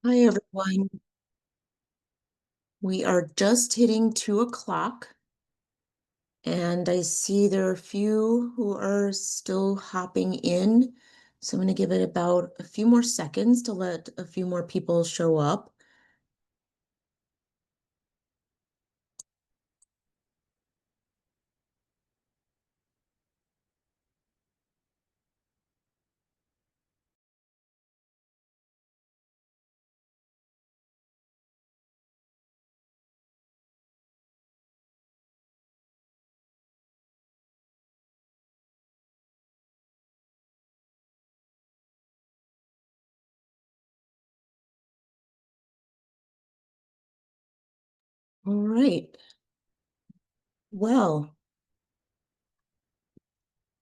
Hi, everyone. We are just hitting 2 o'clock, and I see there are a few who are still hopping in. So I'm going to give it about a few more seconds to let a few more people show up. All right. Well,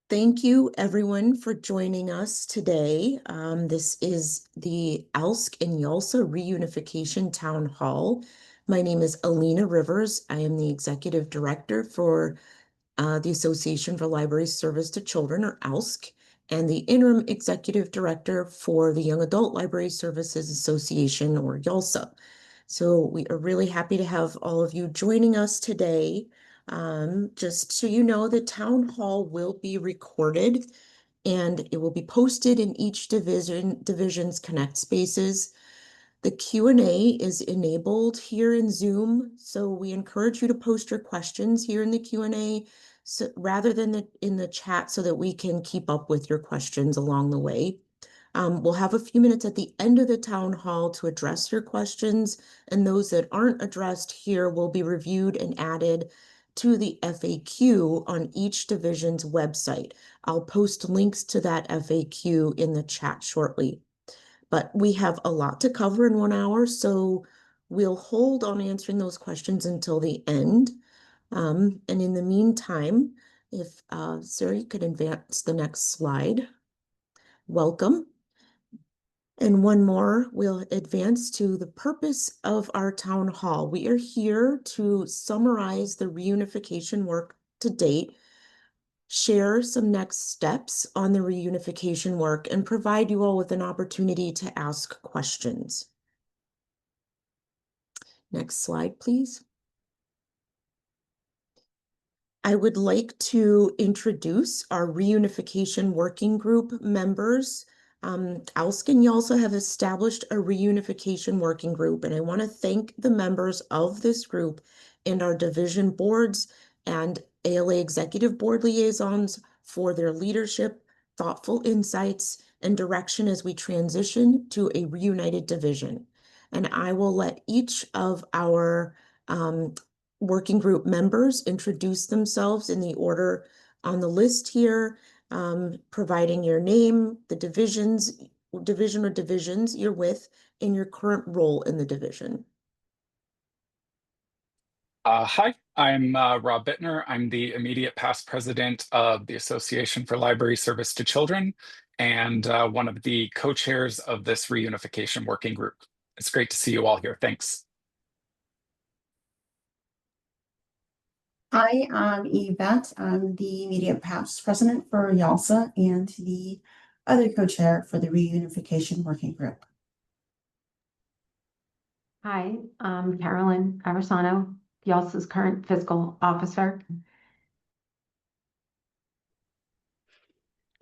thank you everyone for joining us today. This is the ALSC and YALSA Reunification Town Hall. My name is Alina Rivers. I am the Executive Director for the Association for Library Service to Children, or ALSC, and the Interim Executive Director for the Young Adult Library Services Association, or YALSA. So we are really happy to have all of you joining us today. Just so you know, the town hall will be recorded and it will be posted in each division's Connect Spaces. The Q&A is enabled here in Zoom, so we encourage you to post your questions here in the Q&A rather than in the chat so that we can keep up with your questions along the way. We'll have a few minutes at the end of the town hall to address your questions, and those that aren't addressed here will be reviewed and added to the FAQ on each division's website. I'll post links to that FAQ in the chat shortly. But we have a lot to cover in 1 hour, so we'll hold on answering those questions until the end. And in the meantime, if Sarah, you could advance the next slide. Welcome. And one more, we'll advance to the purpose of our town hall. We are here to summarize the reunification work to date, share some next steps on the reunification work, and provide you all with an opportunity to ask questions. Next slide, please. I would like to introduce our reunification working group members. ALSC and YALSA have established a reunification working group, and I want to thank the members of this group and our division boards and ALA executive board liaisons for their leadership, thoughtful insights, and direction as we transition to a reunited division. And I will let each of our working group members introduce themselves in the order on the list here, providing your name, the division or divisions you're with, and your current role in the division. Hi, I'm Rob Bittner. I'm the immediate past president of the Association for Library Service to Children and one of the co-chairs of this reunification working group. It's great to see you all here. Thanks. Hi, I'm Yvette. I'm the immediate past president for YALSA and the other co-chair for the reunification working group. Hi, I'm Carolyn Aversano, YALSA's current fiscal officer.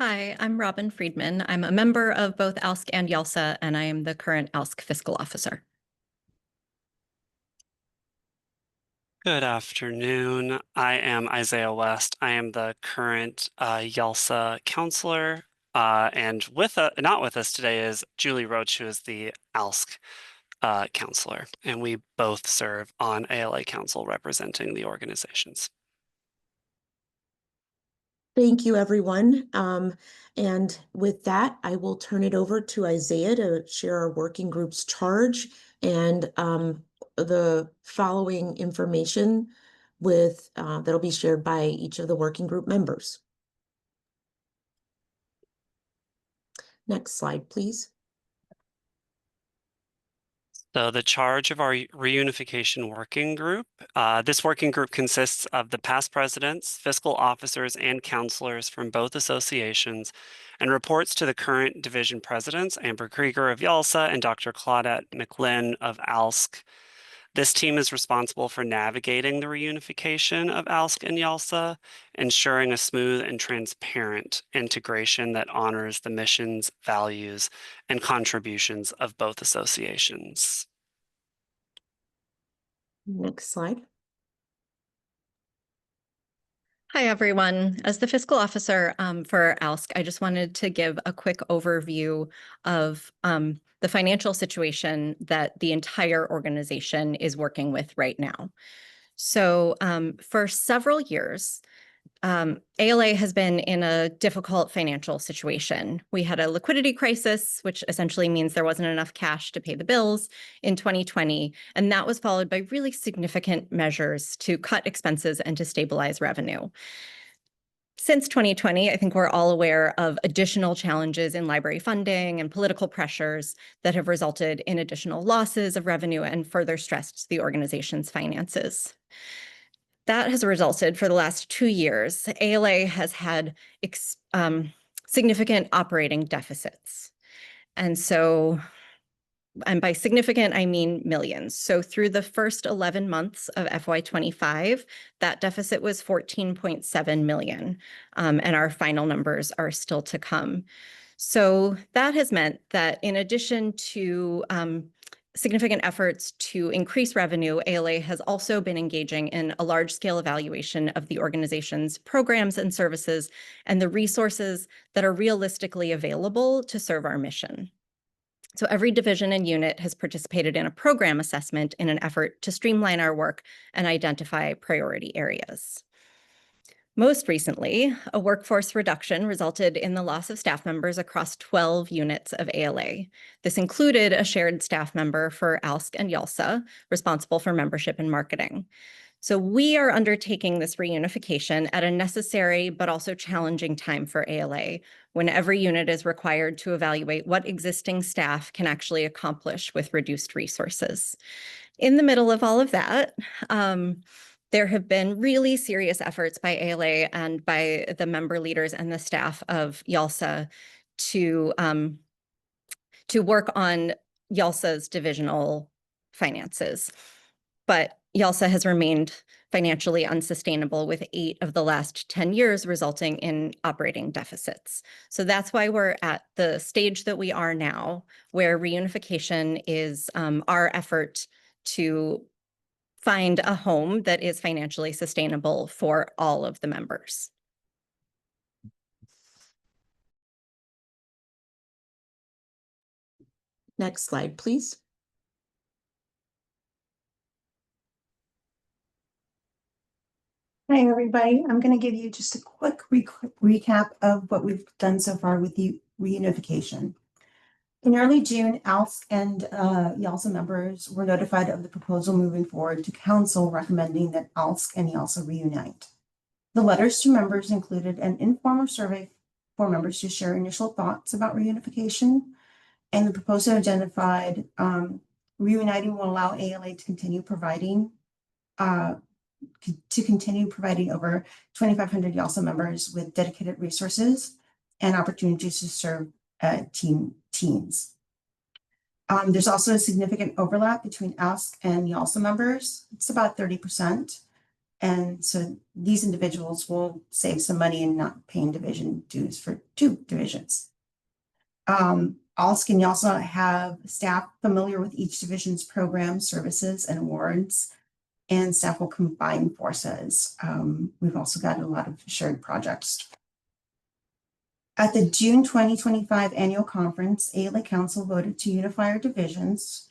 Hi, I'm Robin Friedman. I'm a member of both ALSC and YALSA, and I am the current ALSC fiscal officer. Good afternoon. I am Isaiah West. I am the current YALSA counselor, and not with us today is Julie Roach, who is the ALSC counselor, and we both serve on ALA Council representing the organizations. Thank you, everyone. And with that, I will turn it over to Isaiah to share our working group's charge and the following information with that'll be shared by each of the working group members. Next slide, please. So the charge of our reunification working group, this working group consists of the past presidents, fiscal officers, and counselors from both associations, and reports to the current division presidents, Amber Krieger of YALSA and Dr. Claudette McLinn of ALSC. This team is responsible for navigating the reunification of ALSC and YALSA, ensuring a smooth and transparent integration that honors the missions, values, and contributions of both associations. Next slide. Hi, everyone. As the fiscal officer for ALSC, I just wanted to give a quick overview of the financial situation that the entire organization is working with right now. So for several years, ALA has been in a difficult financial situation. We had a liquidity crisis, which essentially means there wasn't enough cash to pay the bills in 2020, and that was followed by really significant measures to cut expenses and to stabilize revenue. Since 2020, I think we're all aware of additional challenges in library funding and political pressures that have resulted in additional losses of revenue and further stressed the organization's finances. That has resulted for the last 2 years, ALA has had significant operating deficits. And by significant, I mean millions. So through the first 11 months of FY25, that deficit was 14.7 million, and our final numbers are still to come. So that has meant that in addition to significant efforts to increase revenue, ALA has also been engaging in a large-scale evaluation of the organization's programs and services and the resources that are realistically available to serve our mission. So every division and unit has participated in a program assessment in an effort to streamline our work and identify priority areas. Most recently, a workforce reduction resulted in the loss of staff members across 12 units of ALA. This included a shared staff member for ALSC and YALSA, responsible for membership and marketing. So we are undertaking this reunification at a necessary but also challenging time for ALA, when every unit is required to evaluate what existing staff can actually accomplish with reduced resources. In the middle of all of that, there have been really serious efforts by ALA and by the member leaders and the staff of YALSA to work on YALSA's divisional finances. But YALSA has remained financially unsustainable, with 8 of the last 10 years resulting in operating deficits. So that's why we're at the stage that we are now, where reunification is our effort to find a home that is financially sustainable for all of the members. Next slide, please. Hi, everybody. I'm going to give you just a quick recap of what we've done so far with the reunification. In early June, ALSC and YALSA members were notified of the proposal moving forward to council recommending that ALSC and YALSA reunite. The letters to members included an informal survey for members to share initial thoughts about reunification, and the proposal identified reuniting will allow ALA to continue providing over 2,500 YALSA members with dedicated resources and opportunities to serve teams. There's also a significant overlap between ALSC and YALSA members. It's about 30%. And so these individuals will save some money in not paying division dues for 2 divisions. ALSC and YALSA have staff familiar with each division's programs, services, and awards, and staff will combine forces. We've also got a lot of shared projects. At the June 2025 annual conference, ALA Council voted to unify our divisions.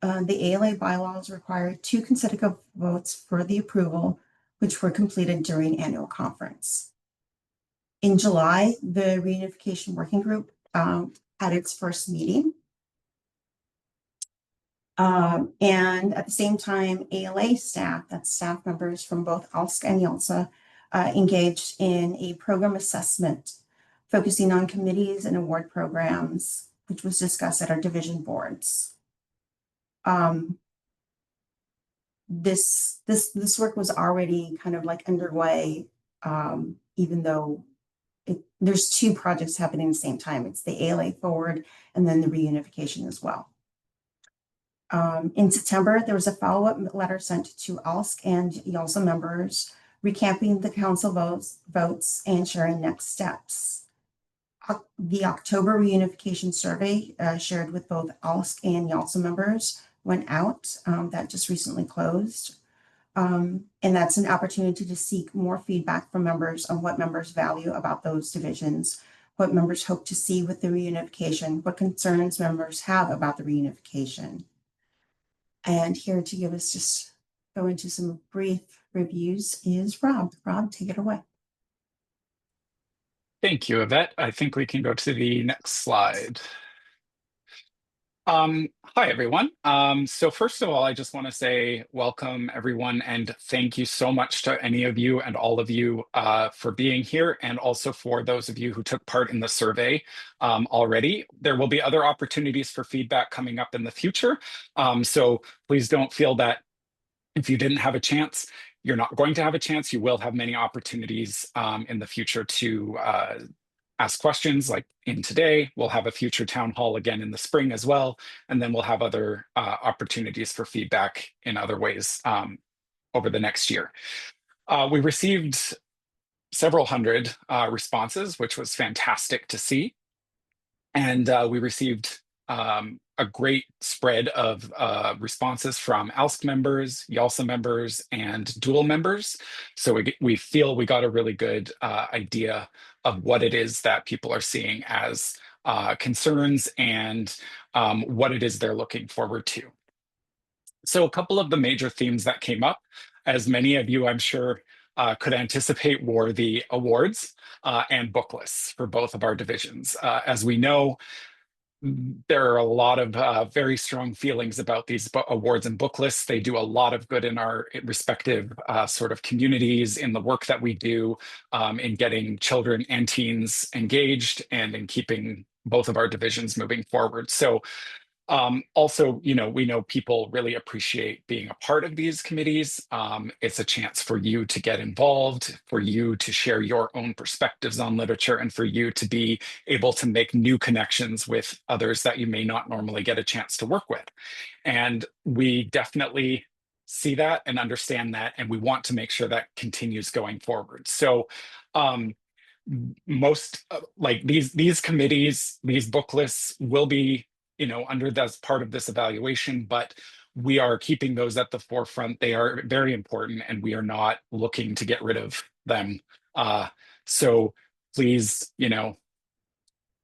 The ALA bylaws require 2 consecutive votes for the approval, which were completed during annual conference. In July, the Reunification Working Group had its first meeting. And at the same time, ALA staff, that's staff members from both ALSC and YALSA, engaged in a program assessment focusing on committees and award programs, which was discussed at our division boards. This work was already kind of like underway, even though there's two projects happening at the same time. It's the ALA Forward and then the reunification as well. In September, there was a follow-up letter sent to ALSC and YALSA members, recapping the council votes and sharing next steps. The October reunification survey shared with both ALSC and YALSA members went out. That just recently closed. And that's an opportunity to seek more feedback from members on what members value about those divisions, what members hope to see with the reunification, what concerns members have about the reunification. And here to give us just go into some brief reviews is Rob. Rob, take it away. Thank you, Yvette. I think we can go to the next slide. Hi, everyone. So first of all, I just want to say welcome, everyone, and thank you so much to any of you and all of you for being here, and also for those of you who took part in the survey already. There will be other opportunities for feedback coming up in the future, so please don't feel that if you didn't have a chance, you're not going to have a chance. You will have many opportunities in the future to ask questions, like in today. We'll have a future town hall again in the spring as well. And then we'll have other opportunities for feedback in other ways over the next year. We received several hundred responses, which was fantastic to see. And we received a great spread of responses from ALSC members, YALSA members, and dual members. So we feel we got a really good idea of what it is that people are seeing as concerns and what it is they're looking forward to. So a couple of the major themes that came up, as many of you, I'm sure, could anticipate, were the awards and book lists for both of our divisions. As we know, there are a lot of very strong feelings about these awards and book lists. They do a lot of good in our respective sort of communities, in the work that we do, in getting children and teens engaged, and in keeping both of our divisions moving forward. So also, we know people really appreciate being a part of these committees. It's a chance for you to get involved, for you to share your own perspectives on literature, and for you to be able to make new connections with others that you may not normally get a chance to work with. And we definitely see that and understand that, and we want to make sure that continues going forward. So most like these committees, these book lists will be under as part of this evaluation, but we are keeping those at the forefront. They are very important, and we are not looking to get rid of them. So please,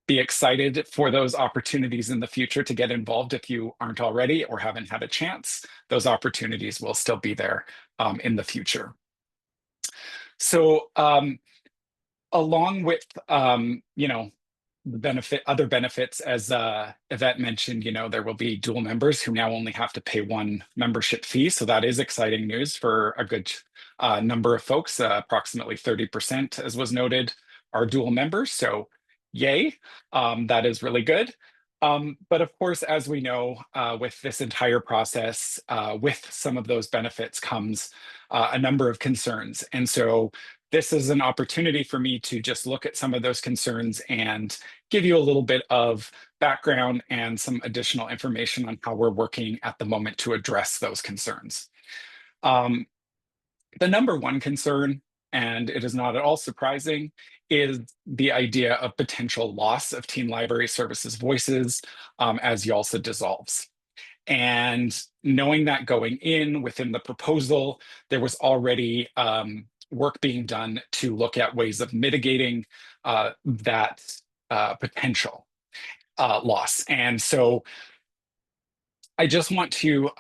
be excited for those opportunities in the future to get involved if you aren't already or haven't had a chance. Those opportunities will still be there in the future. So along with, other benefits, as Yvette mentioned, there will be dual members who now only have to pay one membership fee. So that is exciting news for a good number of folks. Approximately 30%, as was noted, are dual members. So yay, that is really good. But of course, as we know, with this entire process, with some of those benefits comes a number of concerns. And so this is an opportunity for me to just look at some of those concerns and give you a little bit of background and some additional information on how we're working at the moment to address those concerns. The number one concern, and it is not at all surprising, is the idea of potential loss of teen library services voices as YALSA dissolves. And knowing that going in within the proposal, there was already work being done to look at ways of mitigating that potential loss. And so I just want to,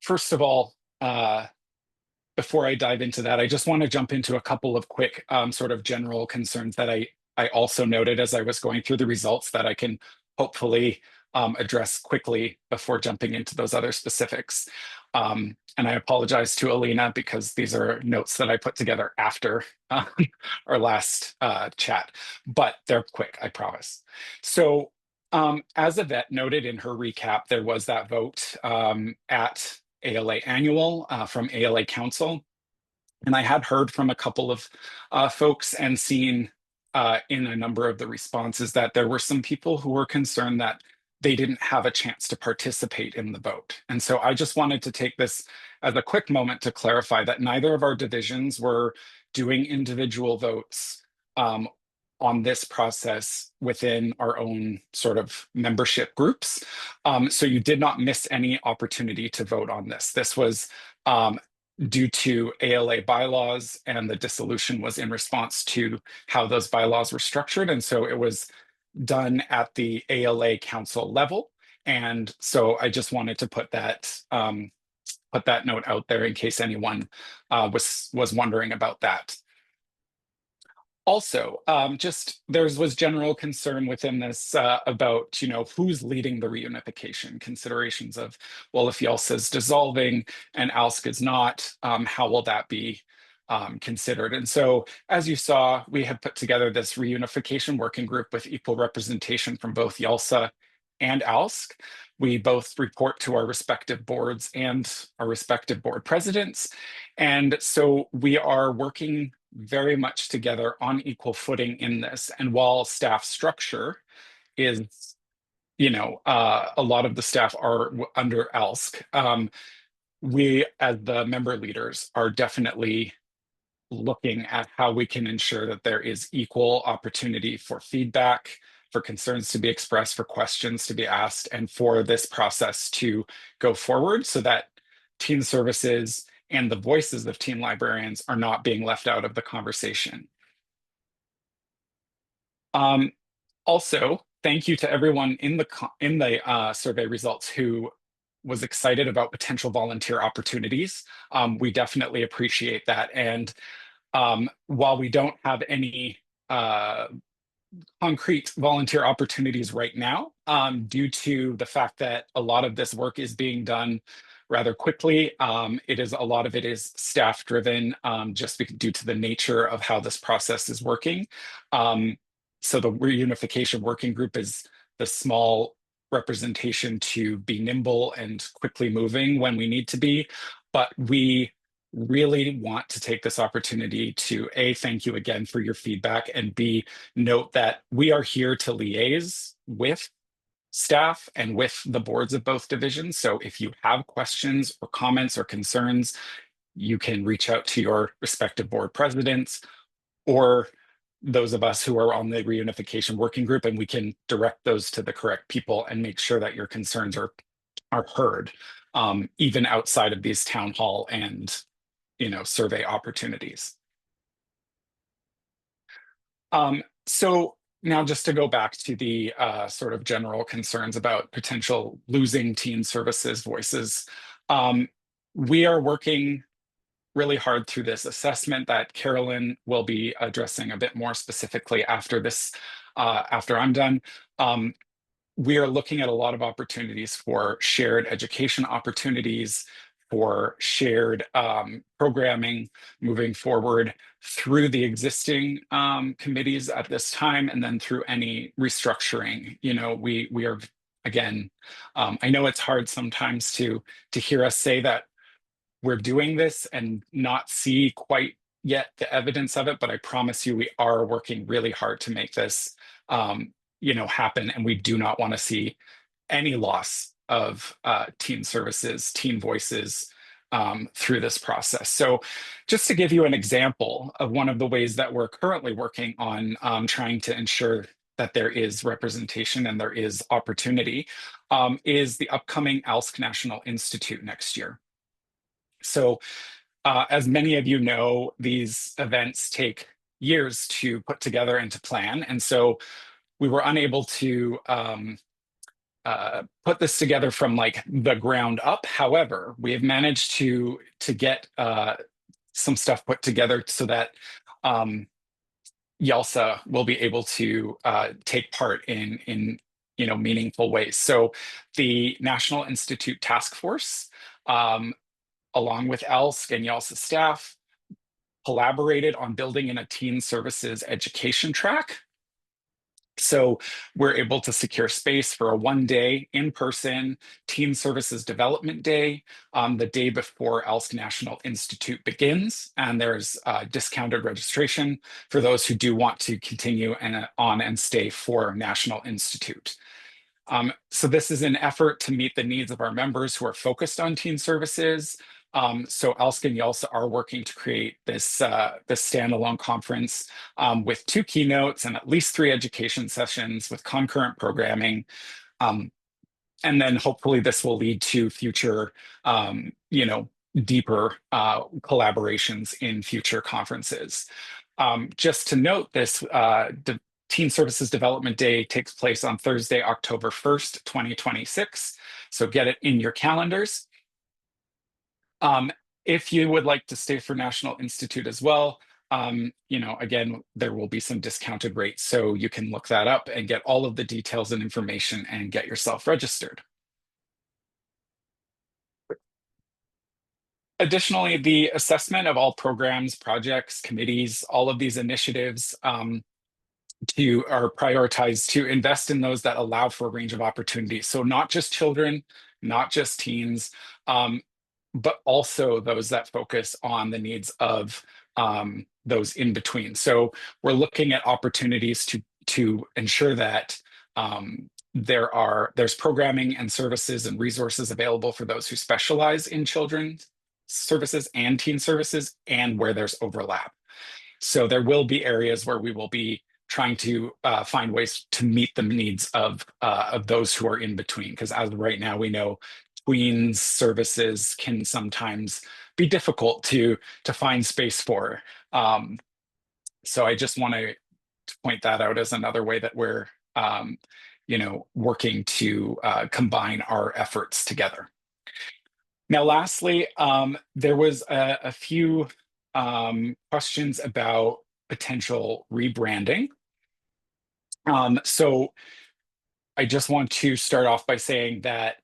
first of all, before I dive into that, I just want to jump into a couple of quick sort of general concerns that I also noted as I was going through the results that I can hopefully address quickly before jumping into those other specifics. And I apologize to Alina because these are notes that I put together after our last chat, but they're quick, I promise. So As Yvette noted in her recap, there was that vote at ALA Annual from ALA Council. And I had heard from a couple of folks and seen in a number of the responses that there were some people who were concerned that they didn't have a chance to participate in the vote. And so I just wanted to take this as a quick moment to clarify that neither of our divisions were doing individual votes on this process within our own sort of membership groups. So you did not miss any opportunity to vote on this. This was due to ALA bylaws, and the dissolution was in response to how those bylaws were structured. And so it was done at the ALA council level. And so I just wanted to put that note out there in case anyone was wondering about that. Also, just there was general concern within this about, who's leading the reunification, considerations of, well, if YALSA is dissolving and ALSC is not, how will that be considered? And so, as you saw, we have put together this reunification working group with equal representation from both YALSA and ALSC. We both report to our respective boards and our respective board presidents. And so we are working very much together on equal footing in this. And while staff structure is, a lot of the staff are under ALSC, we as the member leaders are definitely looking at how we can ensure that there is equal opportunity for feedback, for concerns to be expressed, for questions to be asked, and for this process to go forward so that teen services and the voices of teen librarians are not being left out of the conversation. Also, thank you to everyone in the survey results who was excited about potential volunteer opportunities. We definitely appreciate that. And while we don't have any concrete volunteer opportunities right now, due to the fact that a lot of this work is being done rather quickly. A lot of it is staff driven, just due to the nature of how this process is working. So the reunification working group is the small representation to be nimble and quickly moving when we need to be. But we really want to take this opportunity to A, thank you again for your feedback, and B, note that we are here to liaise with staff and with the boards of both divisions. So if you have questions or comments or concerns, you can reach out to your respective board presidents or those of us who are on the reunification working group, and we can direct those to the correct people and make sure that your concerns are heard, even outside of these town hall and survey opportunities. So now just to go back to the sort of general concerns about potential losing teen services voices, we are working really hard through this assessment that Carolyn will be addressing a bit more specifically after this, after I'm done. We are looking at a lot of opportunities for shared education opportunities, for shared programming moving forward through the existing committees at this time, and then through any restructuring. We are, again, I know it's hard sometimes to hear us say that we're doing this and not see quite yet the evidence of it, but I promise you we are working really hard to make this happen, and we do not want to see any loss of teen services, teen voices through this process. So just to give you an example of one of the ways that we're currently working on trying to ensure that there is representation and there is opportunity, is the upcoming ALSC National Institute next year. So as many of you know, these events take years to put together and to plan. And so we were unable to put this together from like the ground up. However, we have managed to get some stuff put together so that YALSA will be able to take part in meaningful ways. So the National Institute Task Force, along with ALSC and YALSA staff, collaborated on building in a teen services education track So we're able to secure space for a one-day in-person Teen Services Development Day the day before ALSC National Institute begins. And there's discounted registration for those who do want to continue on and stay for National Institute. So this is an effort to meet the needs of our members who are focused on teen services. So ALSC and YALSA are working to create this standalone conference with 2 keynotes and at least 3 education sessions with concurrent programming. And then hopefully this will lead to future, deeper collaborations in future conferences. Just to note, this Teen Services Development Day takes place on Thursday, October 1st, 2026. So get it in your calendars. If you would like to stay for National Institute as well, again, there will be some discounted rates. So you can look that up and get all of the details and information and get yourself registered. Additionally, the assessment of all programs, projects, committees, all of these initiatives are prioritized to invest in those that allow for a range of opportunities. So not just children, not just teens, but also those that focus on the needs of those in between. So we're looking at opportunities to ensure that there's programming and services and resources available for those who specialize in children's services and teen services, and where there's overlap. So there will be areas where we will be trying to find ways to meet the needs of those who are in between. Because as of right now, we know tweens services can sometimes be difficult to find space for. So I just want to point that out as another way that we're working to combine our efforts together. Now, lastly, there was a few questions about potential rebranding. So I just want to start off by saying that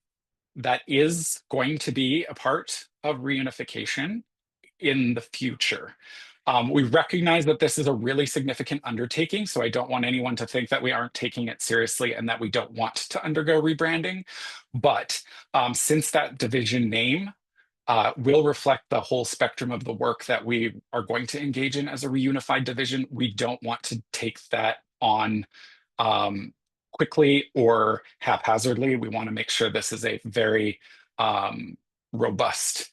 is going to be a part of reunification in the future. We recognize that this is a really significant undertaking, so I don't want anyone to think that we aren't taking it seriously and that we don't want to undergo rebranding. But since that division name will reflect the whole spectrum of the work that we are going to engage in as a reunified division, we don't want to take that on quickly or haphazardly. We want to make sure this is a very robust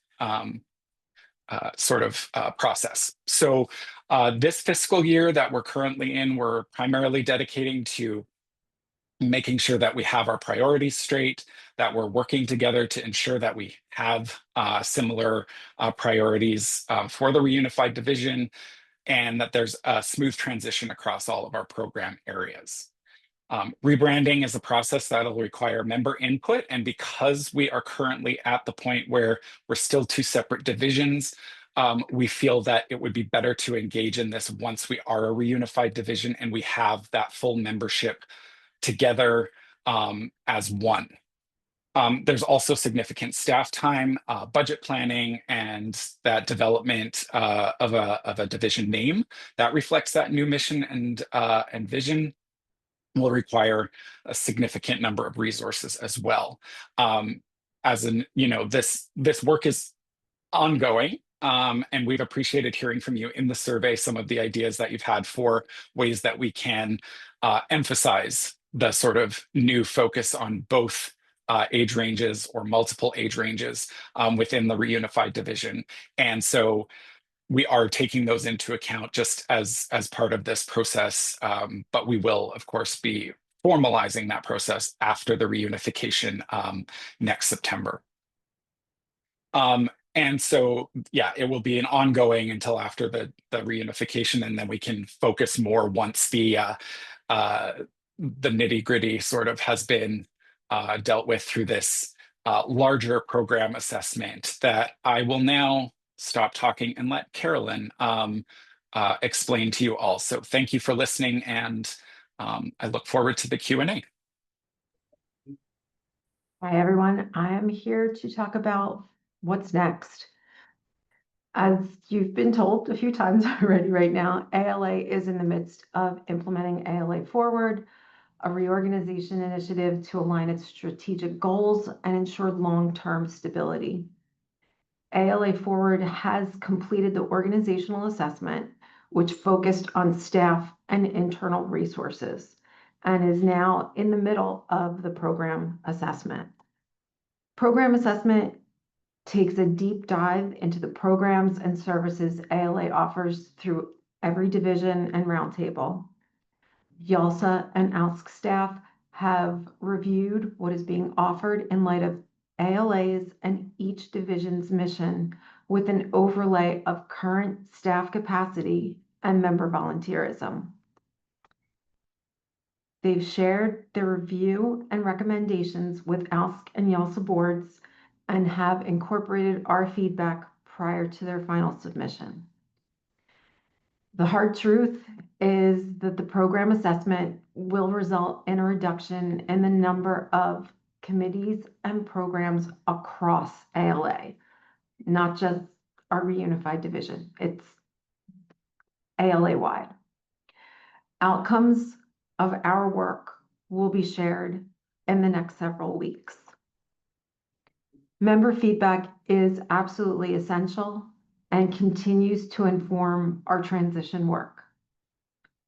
process. So this fiscal year that we're currently in, we're primarily dedicating to making sure that we have our priorities straight, that we're working together to ensure that we have similar priorities for the reunified division, and that there's a smooth transition across all of our program areas. Rebranding is a process that'll require member input, and because we are currently at the point where we're still 2 separate divisions, we feel that it would be better to engage in this once we are a reunified division and we have that full membership together as one. There's also significant staff time, budget planning, and that development of a division name that reflects that new mission and vision will require a significant number of resources as well. This work is ongoing, and we've appreciated hearing from you in the survey some of the ideas that you've had for ways that we can emphasize the sort of new focus on both age ranges or multiple age ranges within the reunified division. And so we are taking those into account just as part of this process, but we will, of course, be formalizing that process after the reunification next September. And so, yeah, it will be an ongoing until after the reunification, and then we can focus more once the nitty-gritty sort of has been dealt with through this larger program assessment that I will now stop talking and let Carolyn explain to you all. So thank you for listening, and I look forward to the Q&A. Hi, everyone. I am here to talk about what's next. As you've been told a few times already right now, ALA is in the midst of implementing ALA Forward, a reorganization initiative to align its strategic goals and ensure long-term stability. ALA Forward has completed the organizational assessment, which focused on staff and internal resources, and is now in the middle of the program assessment. Program assessment takes a deep dive into the programs and services ALA offers through every division and roundtable. YALSA and ALSC staff have reviewed what is being offered in light of ALA's and each division's mission with an overlay of current staff capacity and member volunteerism. They've shared their review and recommendations with ALSC and YALSA boards and have incorporated our feedback prior to their final submission. The hard truth is that the program assessment will result in a reduction in the number of committees and programs across ALA, not just our reunified division. It's ALA-wide. Outcomes of our work will be shared in the next several weeks. Member feedback is absolutely essential and continues to inform our transition work.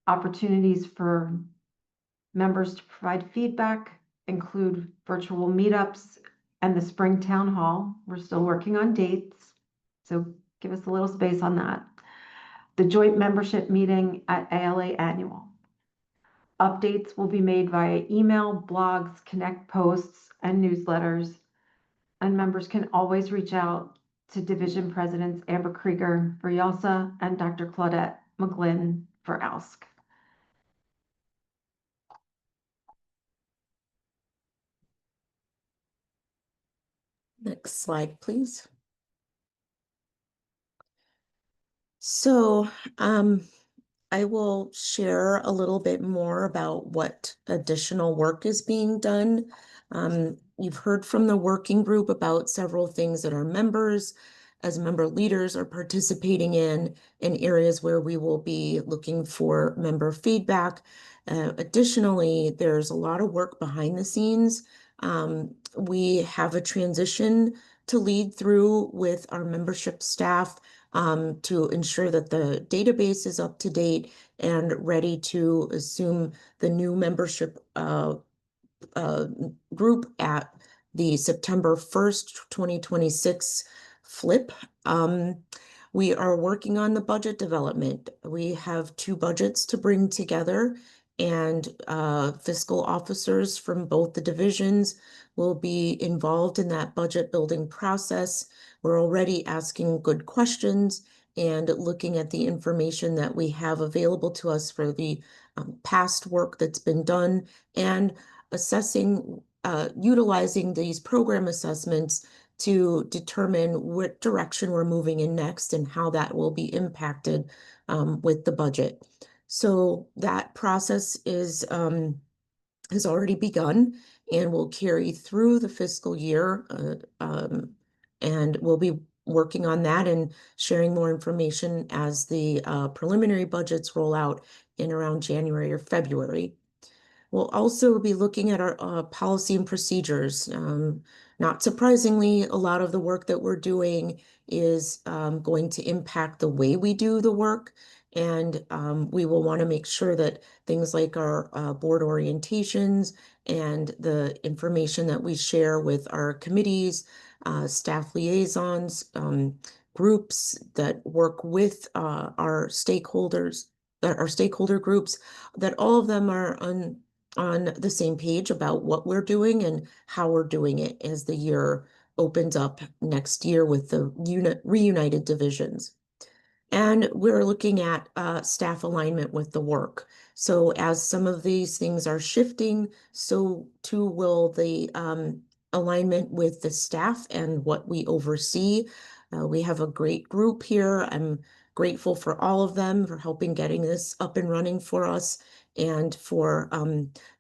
Opportunities for members to provide feedback include virtual meetups and the spring town hall. We're still working on dates, so give us a little space on that. The joint membership meeting at ALA Annual. Updates will be made via email, blogs, connect posts, and newsletters, and members can always reach out to Division Presidents Amber Krieger for YALSA and Dr. Claudette McGlynn for ALSC. Next slide, please. So I will share a little bit more about what additional work is being done. You've heard from the working group about several things that our members, as member leaders, are participating in areas where we will be looking for member feedback. Additionally, there's a lot of work behind the scenes. We have a transition to lead through with our membership staff to ensure that the database is up to date and ready to assume the new membership group at the September 1st, 2026 flip. We are working on the budget development. We have 2 budgets to bring together, and fiscal officers from both the divisions will be involved in that budget building process. We're already asking good questions and looking at the information that we have available to us for the past work that's been done, and assessing, utilizing these program assessments to determine what direction we're moving in next and how that will be impacted with the budget. So that process is has already begun and will carry through the fiscal year, and we'll be working on that and sharing more information as the preliminary budgets roll out in around January or February. We'll also be looking at our policy and procedures. Not surprisingly, a lot of the work that we're doing is going to impact the way we do the work. And we will want to make sure that things like our board orientations and the information that we share with our committees, staff liaisons, groups that work with our stakeholders, our stakeholder groups, that all of them are on the same page about what we're doing and how we're doing it as the year opens up next year with the reunited divisions. And we're looking at staff alignment with the work. So as some of these things are shifting, so too will the alignment with the staff and what we oversee. We have a great group here. I'm grateful for all of them for helping getting this up and running for us, and for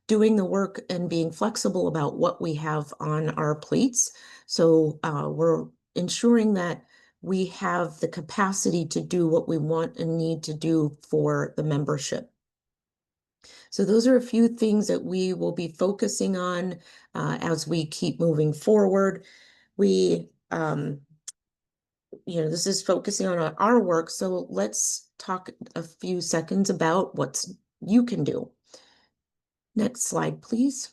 doing the work and being flexible about what we have on our plates. So we're ensuring that we have the capacity to do what we want and need to do for the membership. So those are a few things that we will be focusing on as we keep moving forward. We, this is focusing on our work. So let's talk a few seconds about what you can do. Next slide, please.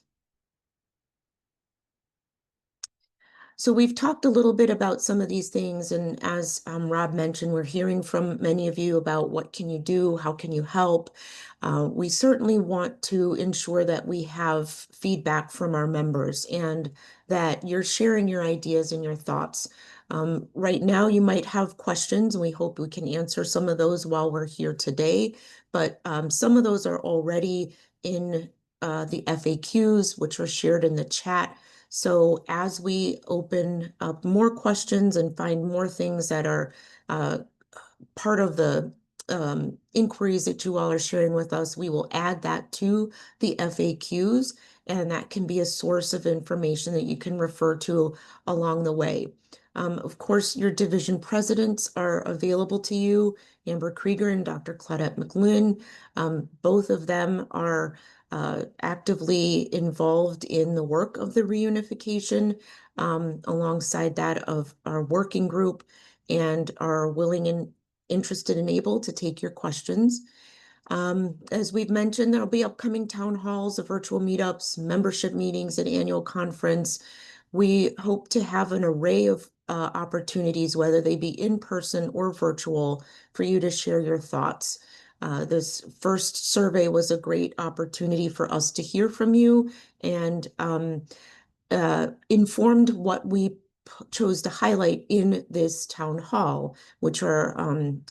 So we've talked a little bit about some of these things, and as Rob mentioned, we're hearing from many of you about what can you do, how can you help. We certainly want to ensure that we have feedback from our members and that you're sharing your ideas and your thoughts. Right now, you might have questions, and we hope we can answer some of those while we're here today, but some of those are already in the FAQs, which were shared in the chat. So as we open up more questions and find more things that are part of the inquiries that you all are sharing with us, we will add that to the FAQs, and that can be a source of information that you can refer to along the way. Of course, your division presidents are available to you, Amber Krieger and Dr. Claudette McLean. Both of them are actively involved in the work of the reunification, alongside that of our working group, and are willing and interested and able to take your questions. As we've mentioned, there'll be upcoming town halls, virtual meetups, membership meetings, and annual conference. We hope to have an array of opportunities, whether they be in person or virtual, for you to share your thoughts. This first survey was a great opportunity for us to hear from you and informed what we chose to highlight in this town hall, which are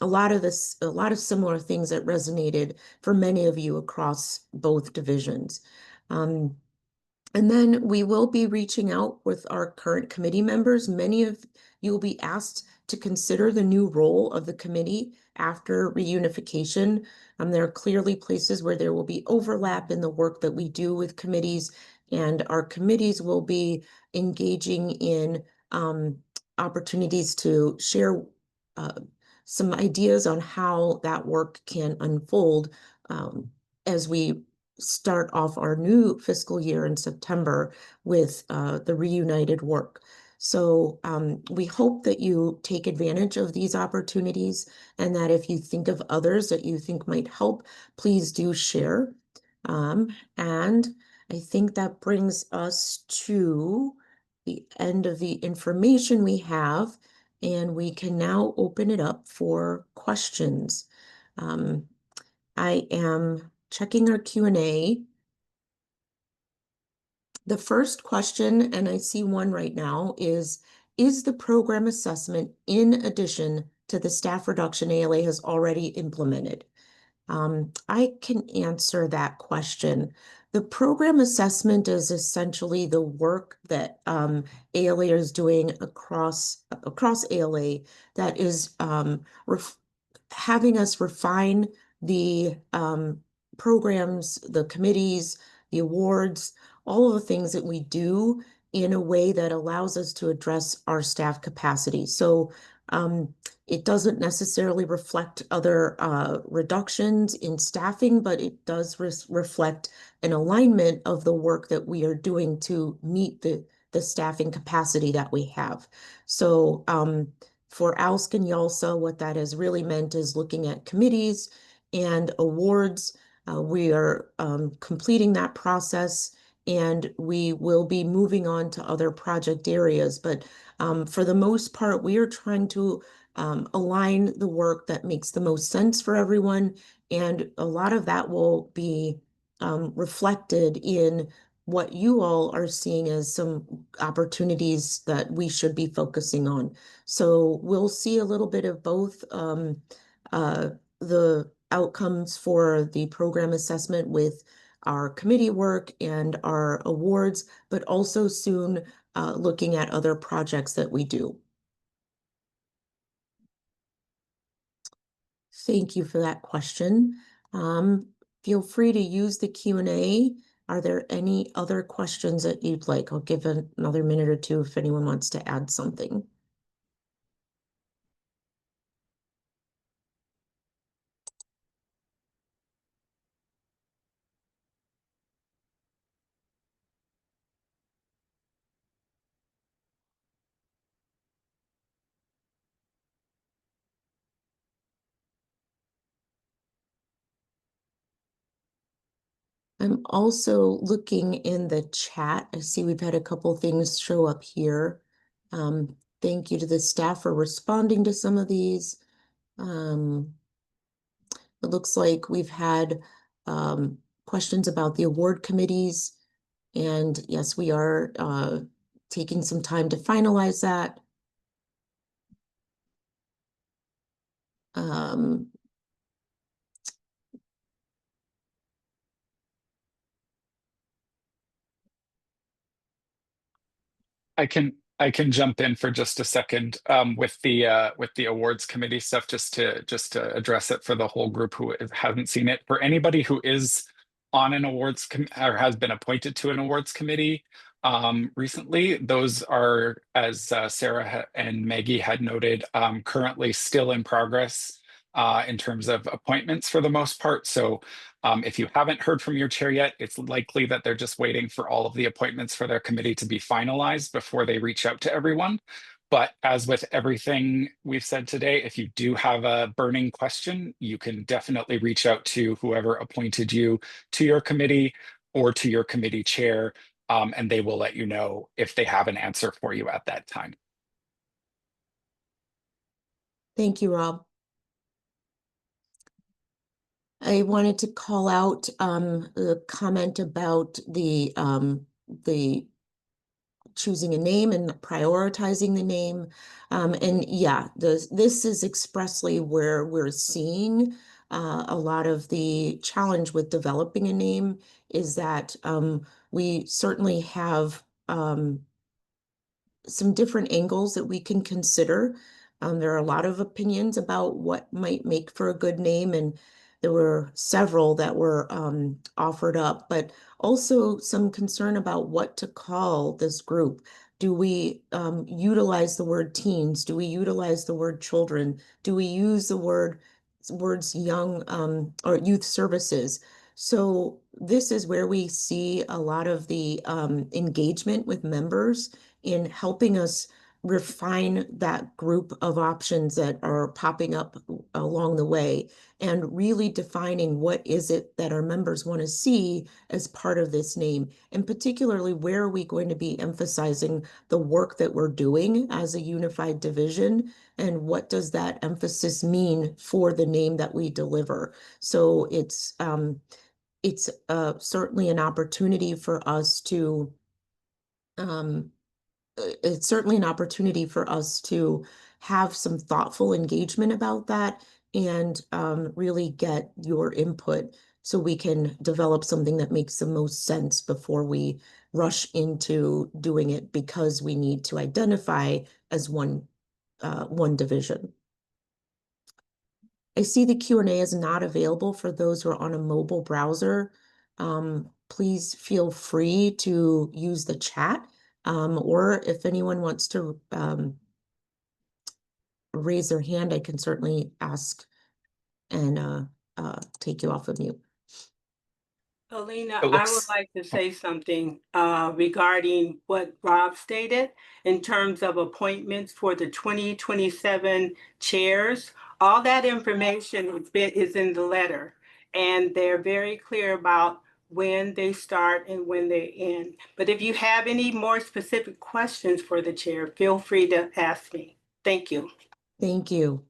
a lot of similar things that resonated for many of you across both divisions. And then we will be reaching out with our current committee members. Many of you will be asked to consider the new role of the committee after reunification. There are clearly places where there will be overlap in the work that we do with committees, and our committees will be engaging in opportunities to share some ideas on how that work can unfold as we start off our new fiscal year in September with the reunited work. So we hope that you take advantage of these opportunities, and that if you think of others that you think might help, please do share. And I think that brings us to the end of the information we have, and we can now open it up for questions. I am checking our Q&A. The first question, and I see one right now, is the program assessment in addition to the staff reduction ALA has already implemented? I can answer that question. The program assessment is essentially the work that ALA is doing across ALA that is having us refine the programs, the committees, the awards, all of the things that we do in a way that allows us to address our staff capacity. So it doesn't necessarily reflect other reductions in staffing, but it does reflect an alignment of the work that we are doing to meet the staffing capacity that we have. So for ALSC and YALSA, what that has really meant is looking at committees and awards. We are completing that process, and we will be moving on to other project areas. But for the most part, we are trying to align the work that makes the most sense for everyone. And a lot of that will be reflected in what you all are seeing as some opportunities that we should be focusing on. So we'll see a little bit of both the outcomes for the program assessment with our committee work and our awards, but also soon looking at other projects that we do. Thank you for that question. Feel free to use the Q&A. Are there any other questions that you'd like? I'll give another minute or two if anyone wants to add something. I'm also looking in the chat. I see we've had a couple things show up here. Thank you to the staff for responding to some of these. It looks like we've had questions about the award committees. And yes, we are taking some time to finalize that. I can jump in for just a second with the awards committee stuff, just to address it for the whole group who hasn't seen it. For anybody who is on an awards or has been appointed to an awards committee recently, those are, as Sarah and Maggie had noted, currently still in progress in terms of appointments for the most part. So if you haven't heard from your chair yet, it's likely that they're just waiting for all of the appointments for their committee to be finalized before they reach out to everyone. But as with everything we've said today, if you do have a burning question, you can definitely reach out to whoever appointed you to your committee or to your committee chair, and they will let you know if they have an answer for you at that time. Thank you, Rob. I wanted to call out the comment about the choosing a name and prioritizing the name. And yeah, this is expressly where we're seeing a lot of the challenge with developing a name is that we certainly have some different angles that we can consider. There are a lot of opinions about what might make for a good name, and there were several that were offered up, but also some concern about what to call this group. Do we utilize the word teens? Do we utilize the word children? Do we use the words young or youth services? So this is where we see a lot of the engagement with members in helping us refine that group of options that are popping up along the way and really defining what is it that our members want to see as part of this name, and particularly where are we going to be emphasizing the work that we're doing as a unified division, and what does that emphasis mean for the name that we deliver. So it's certainly an opportunity for us to it's certainly an opportunity for us to have some thoughtful engagement about that and really get your input so we can develop something that makes the most sense before we rush into doing it because we need to identify as one division. I see the Q&A is not available for those who are on a mobile browser. Please feel free to use the chat. Or if anyone wants to raise their hand, I can certainly ask and take you off of mute. Alina, It I would looks like to say something regarding what Rob stated in terms of appointments for the 2027 chairs. All that information is in the letter, and they're very clear about when they start and when they end. But if you have any more specific questions for the chair, feel free to ask me. Thank you. Thank you.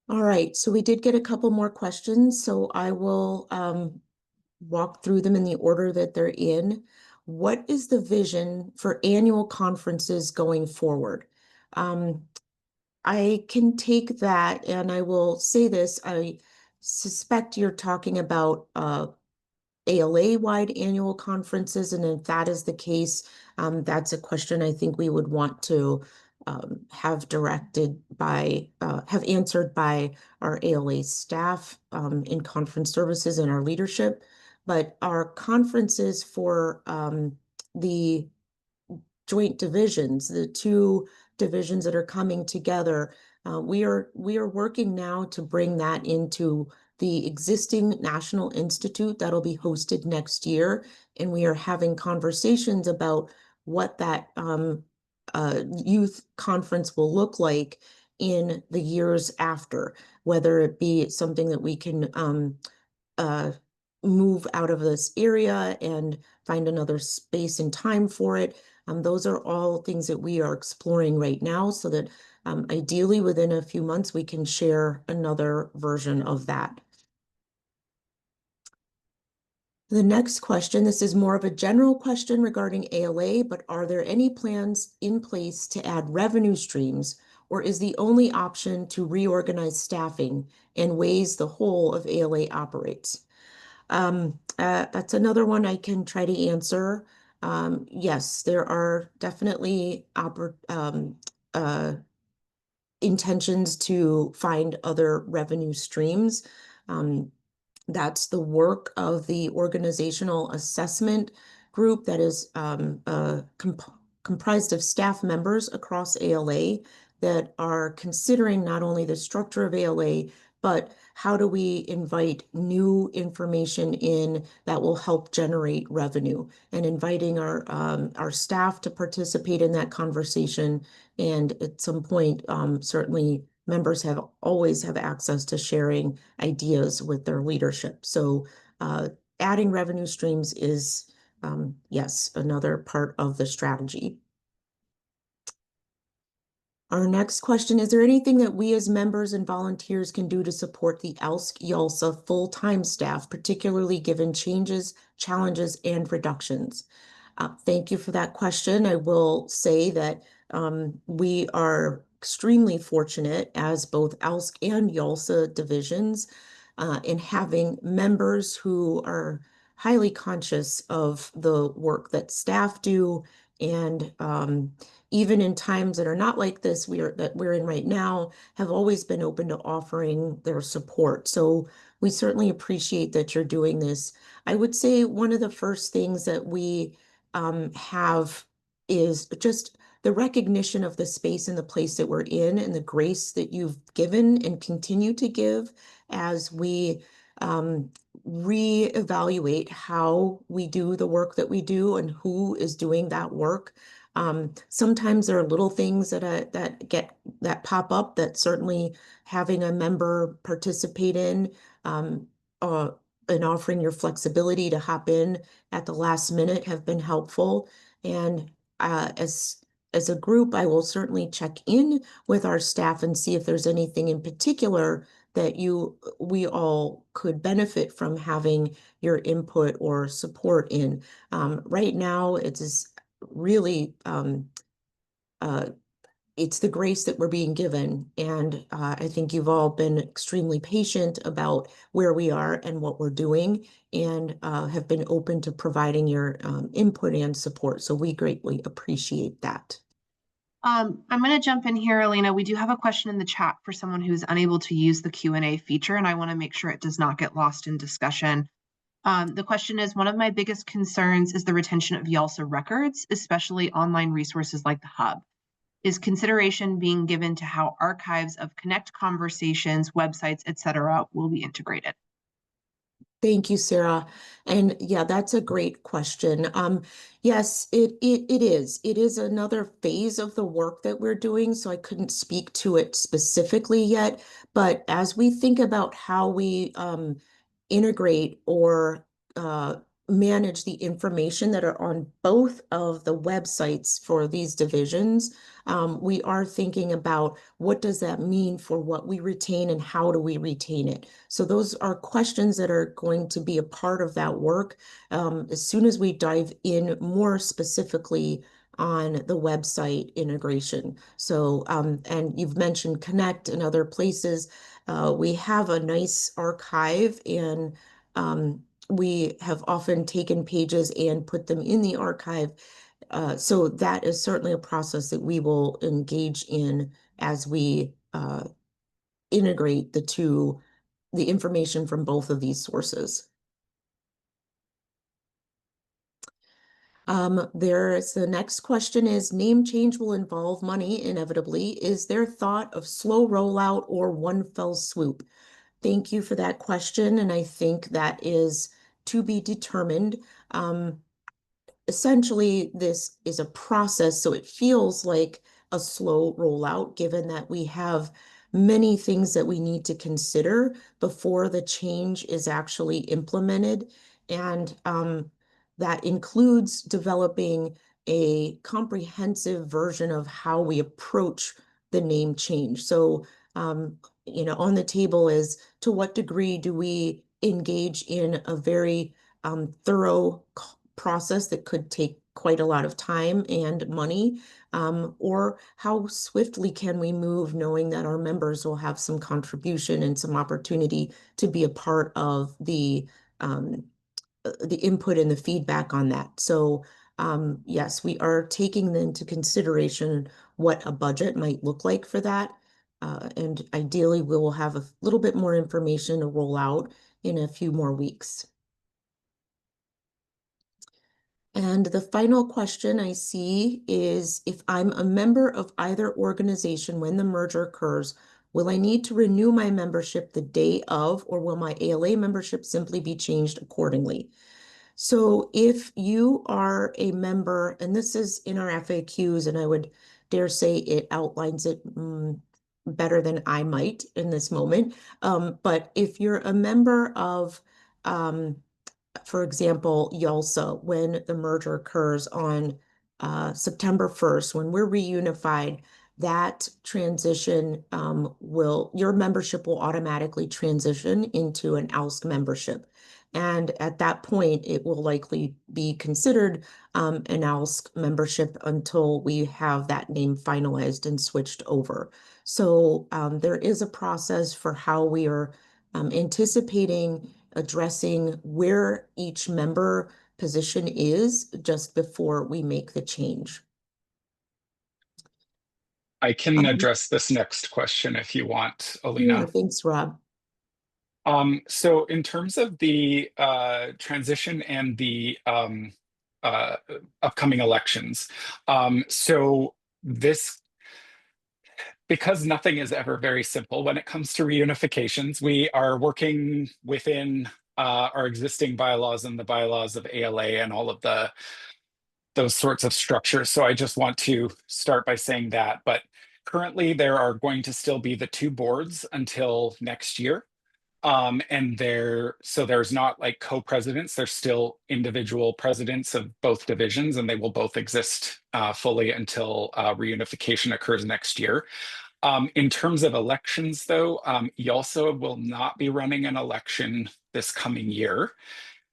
All right, so we did get a couple more questions, so I will walk through them in the order that they're in. What is the vision for annual conferences going forward? I can take that and I will say this, I suspect you're talking about ALA-wide annual conferences, and if that is the case, that's a question I think we would want to have answered by our ALA staff in conference services and our leadership. But our conferences for the joint divisions, the two divisions that are coming together, we are working now to bring that into the existing National Institute that'll be hosted next year. And we are having conversations about what that youth conference will look like in the years after. whether it be something that we can move out of this area and find another space and time for it. Those are all things that we are exploring right now, so that ideally within a few months we can share another version of that. The next question, this is more of a general question regarding ALA, but are there any plans in place to add revenue streams, or is the only option to reorganize staffing and ways the whole of ALA operates? That's another one I can try to answer. Yes, there are definitely intentions to find other revenue streams. That's the work of the organizational assessment group that is comprised of staff members across ALA that are considering not only the structure of ALA, but how do we invite new information in that will help generate revenue, and inviting our staff to participate in that conversation. And at some point, certainly members always have access to sharing ideas with their leadership. So adding revenue streams is, yes, another part of the strategy. Our next question, is there anything that we as members and volunteers can do to support the ALSC YALSA full-time staff, particularly given changes, challenges, and reductions? Thank you for that question. I will say that we are extremely fortunate as both ALSC and YALSA divisions in having members who are highly conscious of the work that staff do. And even in times that are not like this, that we're in right now, have always been open to offering their support. So we certainly appreciate that you're doing this. I would say one of the first things that we have is just the recognition of the space and the place that we're in, and the grace that you've given and continue to give as we reevaluate how we do the work that we do and who is doing that work. Sometimes there are little things that pop up that certainly having a member participate in, and offering your flexibility to hop in at the last minute have been helpful. And as a group, I will certainly check in with our staff and see if there's anything in particular that we all could benefit from having your input or support in. Right now, it is really it's the grace that we're being given. And I think you've all been extremely patient about where we are and what we're doing, and have been open to providing your input and support. So we greatly appreciate that. I'm going to jump in here, Alina. We do have a question in the chat for someone who's unable to use the Q&A feature, and I want to make sure it does not get lost in discussion. The question is, one of my biggest concerns is the retention of YALSA records, especially online resources like the Hub. Is consideration being given to how archives of Connect conversations, websites, etc. will be integrated? Thank you, Sarah. And yeah, that's a great question. Yes, it is. It is another phase of the work that we're doing, so I couldn't speak to it specifically yet. But as we think about how we integrate or manage the information that are on both of the websites for these divisions, we are thinking about what does that mean for what we retain and how do we retain it. So those are questions that are going to be a part of that work as soon as we dive in more specifically on the website integration. So, and you've mentioned Connect and other places. We have a nice archive, and we have often taken pages and put them in the archive. So that is certainly a process that we will engage in as we integrate the information from both of these sources. The next question is, name change will involve money inevitably. Is there thought of slow rollout or one fell swoop? Thank you for that question, and I think that is to be determined. Essentially, this is a process, so it feels like a slow rollout, given that we have many things that we need to consider before the change is actually implemented. And that includes developing a comprehensive version of how we approach the name change. So, on the table is, to what degree do we engage in a very thorough process that could take quite a lot of time and money, or how swiftly can we move knowing that our members will have some contribution and some opportunity to be a part of the input and the feedback on that. So yes, we are taking into consideration what a budget might look like for that. And ideally, we will have a little bit more information to roll out in a few more weeks. And the final question I see is, if I'm a member of either organization when the merger occurs, will I need to renew my membership the day of, or will my ALA membership simply be changed accordingly? So if you are a member, and this is in our FAQs, and I would dare say it outlines it better than I might in this moment. But if you're a member of, for example, YALSA, when the merger occurs on September 1st, when we're reunified, that transition your membership will automatically transition into an ALSC membership. And at that point, it will likely be considered an ALSC membership until we have that name finalized and switched over. So there is a process for how we are anticipating addressing where each member position is just before we make the change. I can address this next question if you want, Alina. Yeah, thanks, Rob. So in terms of the transition and the upcoming elections, so this, because nothing is ever very simple when it comes to reunifications, we are working within our existing bylaws and the bylaws of ALA and all of those sorts of structures. So I just want to start by saying that. But currently, there are going to still be the two boards until next year. And there's not like co-presidents, there's still individual presidents of both divisions, and they will both exist fully until reunification occurs next year. In terms of elections, though, YALSA will not be running an election this coming year.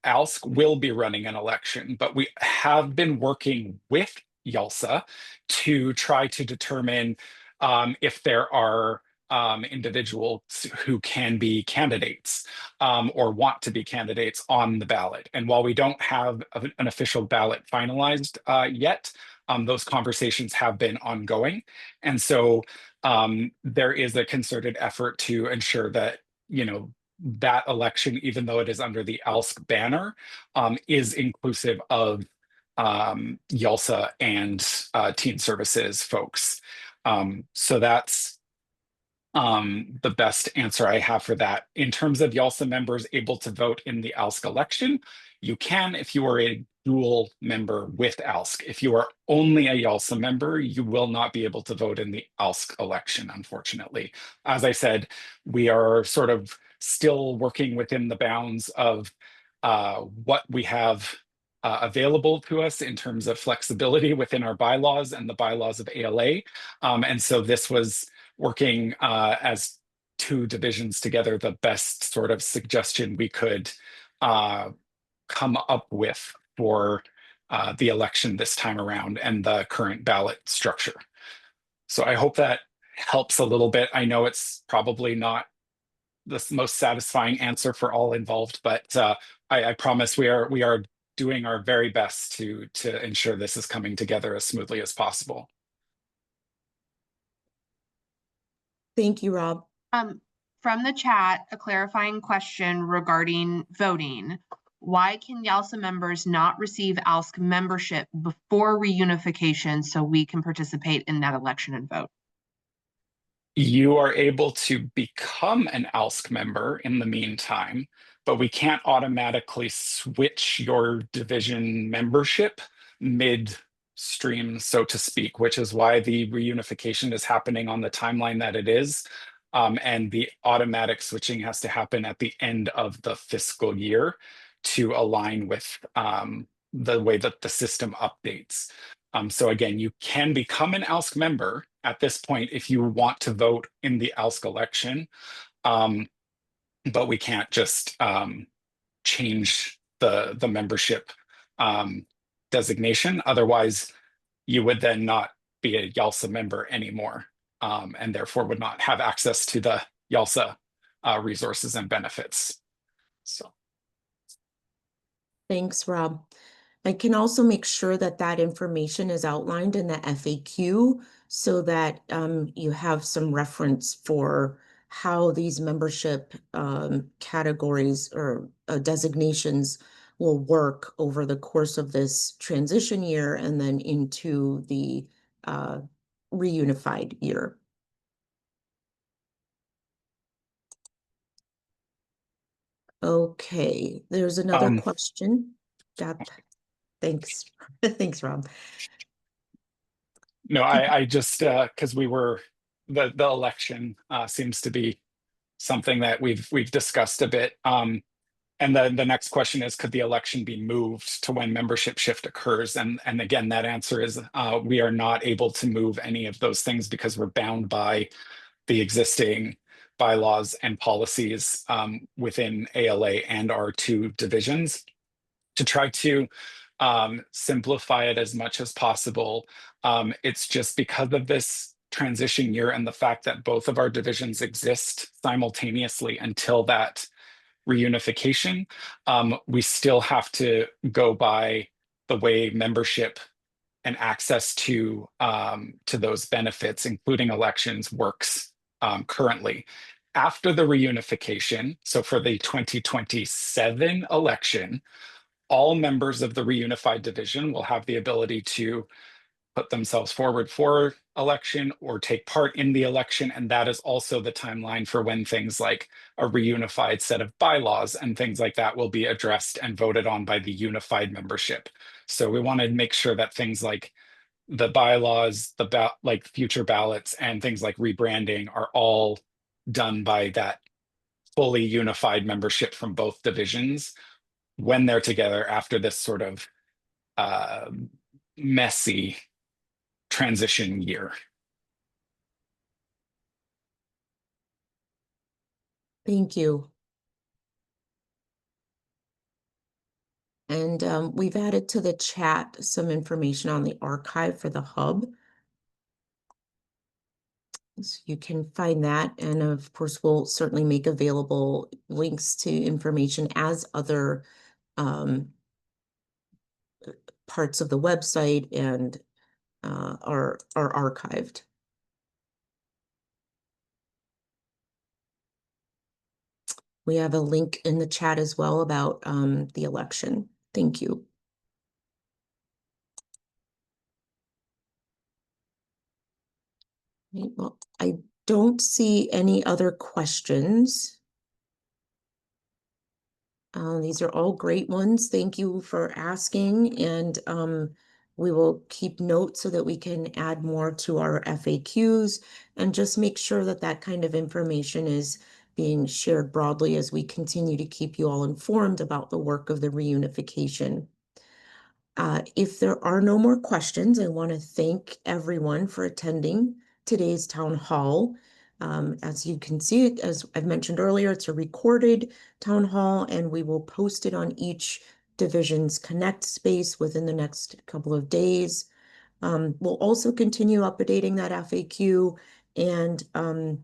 ALSC will be running an election, but we have been working with YALSA to try to determine if there are individuals who can be candidates or want to be candidates on the ballot. And while we don't have an official ballot finalized yet, those conversations have been ongoing. And so there is a concerted effort to ensure that, that election, even though it is under the ALSC banner, is inclusive of YALSA and Teen Services folks. So that's the best answer I have for that. In terms of YALSA members able to vote in the ALSC election, you can if you are a dual member with ALSC. If you are only a YALSA member, you will not be able to vote in the ALSC election, unfortunately. As I said, we are sort of still working within the bounds of what we have available to us in terms of flexibility within our bylaws and the bylaws of ALA. And so this was working as two divisions together, the best sort of suggestion we could come up with for the election this time around and the current ballot structure. So I hope that helps a little bit. I know it's probably not the most satisfying answer for all involved, but I promise we are doing our very best to ensure this is coming together as smoothly as possible. Thank you, Rob. From the chat, a clarifying question regarding voting. Why can YALSA members not receive ALSC membership before reunification so we can participate in that election and vote? You are able to become an ALSC member in the meantime, but we can't automatically switch your division membership midstream, so to speak, which is why the reunification is happening on the timeline that it is. And the automatic switching has to happen at the end of the fiscal year to align with the way that the system updates. So again, you can become an ALSC member at this point if you want to vote in the ALSC election, but we can't just change the membership designation. Otherwise, you would then not be a YALSA member anymore, and therefore would not have access to the YALSA resources and benefits. So. Thanks, Rob. I can also make sure that that information is outlined in the FAQ so that you have some reference for how these membership categories or designations will work over the course of this transition year and then into the reunified year. Okay, there's another question. Thanks. Thanks, Rob. No, I just because we were the election seems to be something that we've discussed a bit. And then the next question is, could the election be moved to when membership shift occurs? And again, that answer is we are not able to move any of those things because we're bound by the existing bylaws and policies within ALA and our two divisions. To try to simplify it as much as possible, it's just because of this transition year and the fact that both of our divisions exist simultaneously until that reunification, we still have to go by the way membership and access to those benefits, including elections, works currently. After the reunification, so for the 2027 election, all members of the reunified division will have the ability to put themselves forward for election or take part in the election. And that is also the timeline for when things like a reunified set of bylaws and things like that will be addressed and voted on by the unified membership. So we want to make sure that things like the bylaws, like future ballots and things like rebranding are all done by that fully unified membership from both divisions when they're together after this sort of messy transition year. Thank you. And we've added to the chat some information on the archive for the hub. So you can find that. And of course, we'll certainly make available links to information as other parts of the website and are archived. We have a link in the chat as well about the election. Thank you. Well, I don't see any other questions. These are all great ones. Thank you for asking, and we will keep notes so that we can add more to our FAQs and just make sure that that kind of information is being shared broadly as we continue to keep you all informed about the work of the reunification. If there are no more questions, I want to thank everyone for attending today's town hall. As you can see, as I've mentioned earlier, it's a recorded town hall, and we will post it on each division's Connect space within the next couple of days. We'll also continue updating that FAQ, and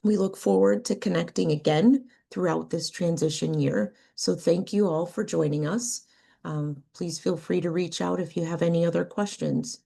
we look forward to connecting again throughout this transition year. So thank you all for joining us. Please feel free to reach out if you have any other questions.